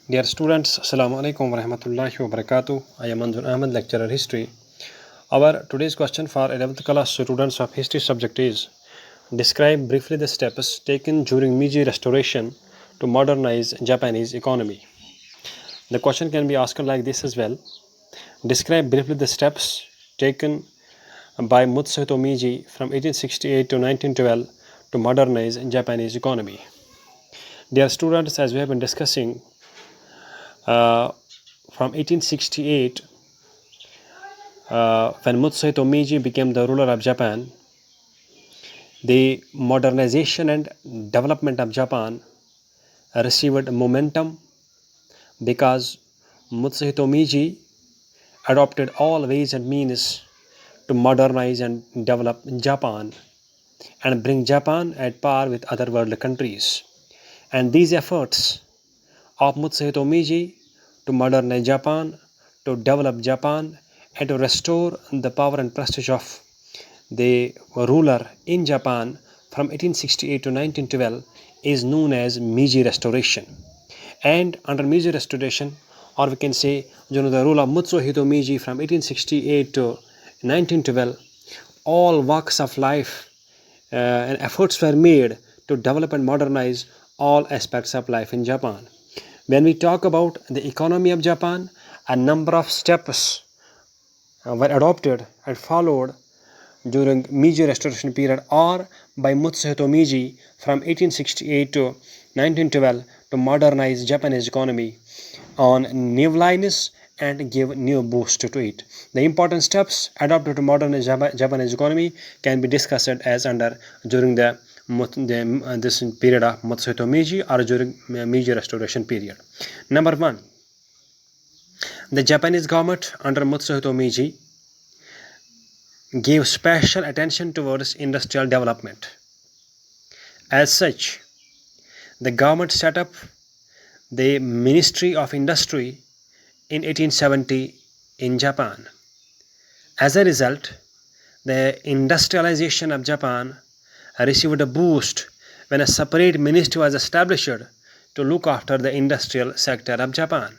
Dear students, Assalamu alaikum wa rahmatullahi wa barakatuh. I am Manzur Ahmed, lecturer history. Our today's question for 11th class students of history subject is: describe briefly the steps taken during Meiji Restoration to modernize Japanese economy. The question can be asked like this as well: describe briefly the steps taken by Mutsuhito Meiji from 1868 to 1912 to modernize Japanese economy. Dear students, as we have been discussing, from 1868, when Mutsuhito Meiji became the ruler of Japan, the modernization and development of Japan received momentum because Mutsuhito Meiji adopted all ways and means to modernize and develop Japan and bring Japan at par with other world countries. And these efforts of Mutsuhito Meiji to modernize Japan, to develop Japan, and to restore the power and prestige of the ruler in Japan from 1868 to 1912 is known as Meiji Restoration. And under Meiji Restoration, or we can say during the rule of Mutsuhito Meiji from 1868 to 1912, all walks of life and efforts were made to develop and modernize all aspects of life in Japan. When we talk about the economy of Japan, a number of steps were adopted and followed during Meiji Restoration period or by Mutsuhito Meiji from 1868 to 1912 to modernize Japanese economy on new lines and give new boost to it. The important steps adopted to modernize Japanese economy can be discussed as under during this period of Mutsuhito Meiji or during Meiji Restoration period. Number 1, the Japanese government under Mutsuhito Meiji gave special attention towards industrial development. As such, the government set up the Ministry of Industry in 1870 in Japan. As a result, the industrialization of Japan received a boost when a separate ministry was established to look after the industrial sector of Japan.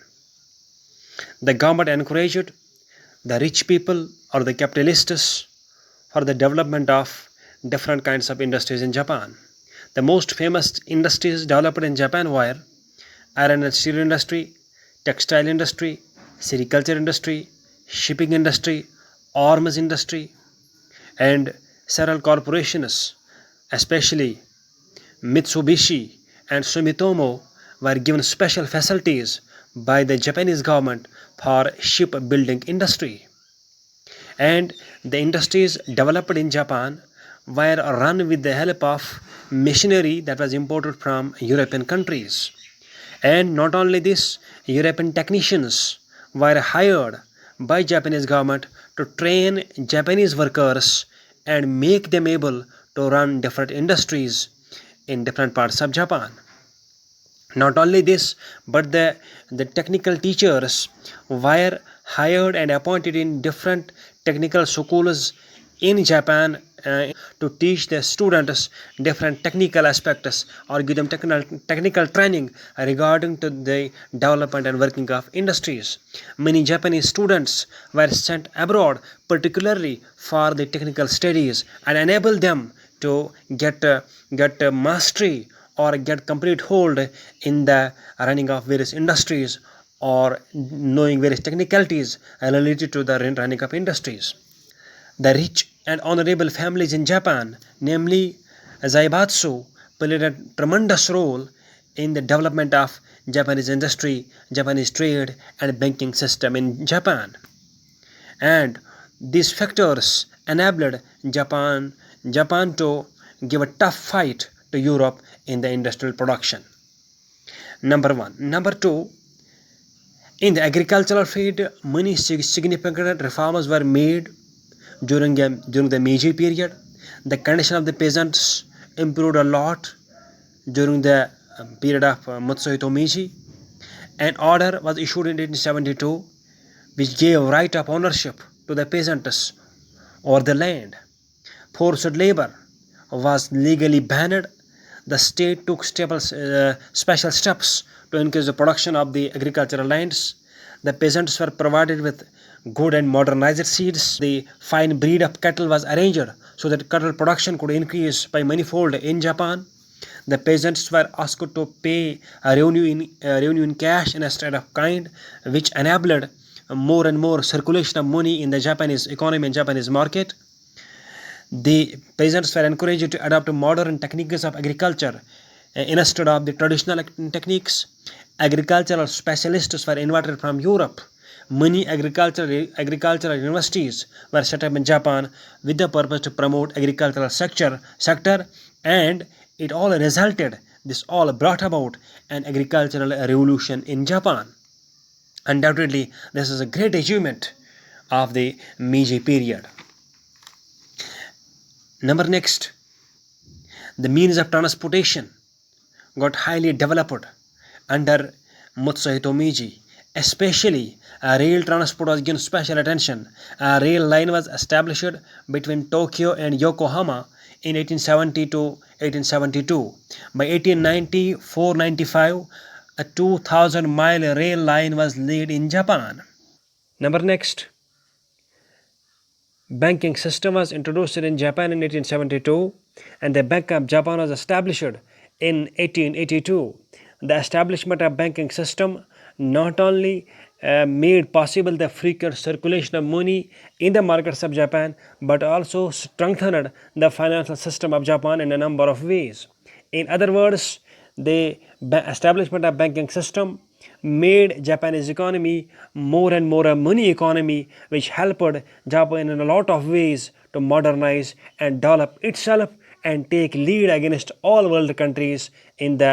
The government encouraged the rich people or the capitalists for the development of different kinds of industries in Japan. The most famous industries developed in Japan were iron and steel industry, textile industry, sericulture industry, shipping industry, arms industry, and several corporations, especially Mitsubishi and Sumitomo, were given special facilities by the Japanese government for shipbuilding industry. And the industries developed in Japan were run with the help of machinery that was imported from European countries. And not only this, European technicians were hired by Japanese government to train Japanese workers and make them able to run different industries in different parts of Japan. Not only this, but the technical teachers were hired and appointed in different technical schools in Japan to teach the students different technical aspects or give them technical training regarding to the development and working of industries. Many Japanese students were sent abroad particularly for the technical studies and enable them to get mastery or get complete hold in the running of various industries or knowing various technicalities related to the running of industries. The rich and honorable families in Japan, namely Zaibatsu, played a tremendous role in the development of Japanese industry, Japanese trade, and banking system in Japan. And these factors enabled Japan to give a tough fight to Europe in the industrial production. Number 1. Number 2, in the agricultural field, many significant reforms were made during the Meiji period. The condition of the peasants improved a lot during the period of Mutsuhito Meiji. An order was issued in 1872 which gave right of ownership to the peasants over the land. Forced labor was legally banned. The state took special steps to increase the production of the agricultural lands. The peasants were provided with good and modernized seeds. The fine breed of cattle was arranged so that cattle production could increase by manifold in Japan. The peasants were asked to pay a revenue in cash instead of kind, which enabled more and more circulation of money in the Japanese economy and Japanese market. The peasants were encouraged to adopt modern techniques of agriculture instead of the traditional techniques. Agricultural specialists were invited from Europe. Many agricultural universities were set up in Japan with the purpose to promote agricultural sector, and this all brought about an agricultural revolution in Japan. Undoubtedly, this is a great achievement of the Meiji period. Next, the means of transportation got highly developed under Mutsuhito Meiji. Especially, rail transport was given special attention. A rail line was established between Tokyo and Yokohama in 1870 to 1872. By 1894-95, a 2,000-mile rail line was laid in Japan. Next, banking system was introduced in Japan in 1872, and the Bank of Japan was established in 1882. The establishment of banking system not only made possible the frequent circulation of money in the markets of Japan, but also strengthened the financial system of Japan in a number of ways. In other words, the establishment of banking system made Japanese economy more and more a money economy, which helped Japan in a lot of ways to modernize and develop itself and take lead against all world countries in the